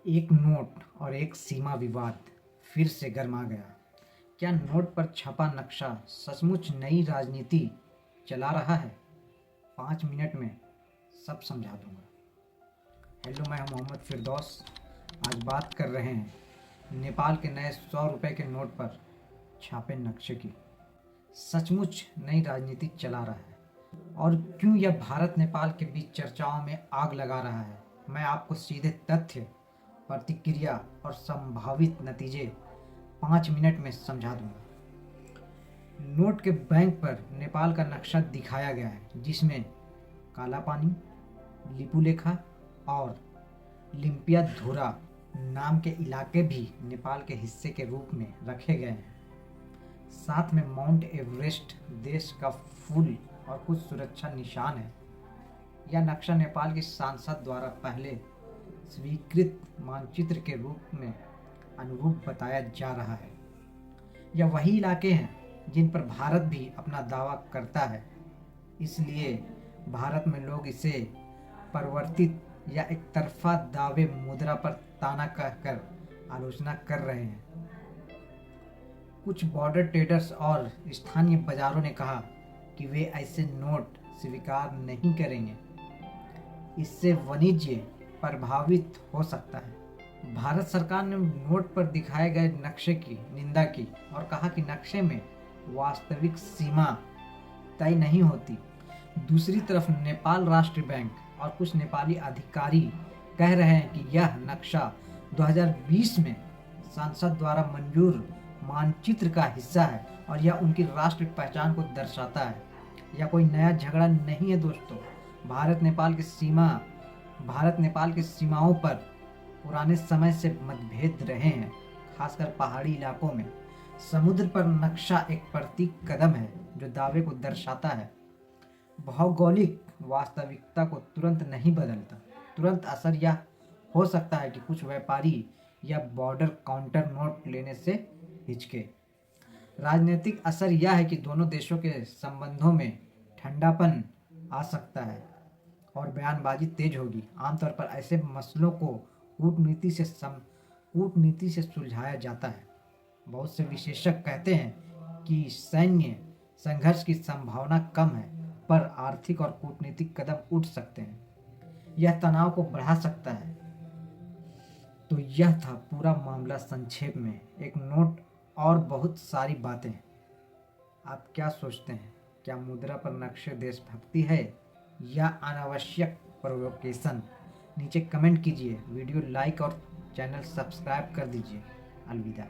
एक नोट और एक सीमा विवाद फिर से गर्मा गया। क्या नोट पर छपा नक्शा सचमुच नई राजनीति चला रहा है? 5 मिनट में सब समझा दूंगा। हेलो, मैं हूं मोहम्मद फिरदौस। आज बात कर रहे हैं नेपाल के नए 100 रुपए के नोट पर छापे नक्शे की। सचमुच नई राजनीति चला रहा है और क्यों यह भारत नेपाल के बीच चर्चाओं में आग लगा रहा है, मैं आपको सीधे तथ्य, प्रतिक्रिया और संभावित नतीजे 5 मिनट में समझा दूंगा। नोट के बैंक पर नेपाल का नक्शा दिखाया गया है, जिसमें काला पानी, लिपुलेखा और लिम्पियाधुरा नाम के इलाके भी नेपाल के हिस्से के रूप में रखे गए हैं। साथ में माउंट एवरेस्ट, देश का फूल और कुछ सुरक्षा निशान है। यह नक्शा नेपाल की सांसद द्वारा पहले स्वीकृत मानचित्र के रूप में अनुरूप बताया जा रहा है। यह वही इलाके हैं जिन पर भारत भी अपना दावा करता है, इसलिए भारत में लोग इसे परिवर्तित या एक तरफा दावे मुद्रा पर ताना कहकर आलोचना कर रहे हैं। कुछ बॉर्डर ट्रेडर्स और स्थानीय बाजारों ने कहा कि वे ऐसे नोट स्वीकार नहीं करेंगे, इससे वाणिज्य प्रभावित हो सकता है। भारत सरकार ने नोट पर दिखाए गए नक्शे की निंदा की और कहा कि नक्शे में वास्तविक सीमा तय नहीं होती। दूसरी तरफ नेपाल राष्ट्रीय बैंक और कुछ नेपाली अधिकारी कह रहे हैं कि यह नक्शा 2020 में संसद द्वारा मंजूर मानचित्र का हिस्सा है और यह उनकी राष्ट्रीय पहचान को दर्शाता है। यह कोई नया झगड़ा नहीं है दोस्तों। भारत नेपाल की सीमाओं पर पुराने समय से मतभेद रहे हैं, खासकर पहाड़ी इलाकों में। समुद्र पर नक्शा एक प्रतीक कदम है जो दावे को दर्शाता है। भौगोलिक वास्तविकता को तुरंत नहीं बदलता। तुरंत असर यह हो सकता है कि कुछ व्यापारी या बॉर्डर काउंटर नोट लेने से हिचके। राजनीतिक असर यह है कि दोनों देशों के संबंधों में ठंडापन आ सकता है और बयानबाजी तेज होगी। आमतौर पर ऐसे मसलों को कूटनीति से सुलझाया जाता है। बहुत से विशेषज्ञ कहते हैं कि सैन्य संघर्ष की संभावना कम है, पर आर्थिक और कूटनीतिक कदम उठ सकते हैं। यह तनाव को बढ़ा सकता है। तो यह था पूरा मामला संक्षेप में, एक नोट और बहुत सारी बातें। आप क्या सोचते हैं? क्या मुद्रा पर नक्शे देशभक्ति है या अनावश्यक प्रोवोकेशन? नीचे कमेंट कीजिए, वीडियो लाइक और चैनल सब्सक्राइब कर दीजिए। अलविदा।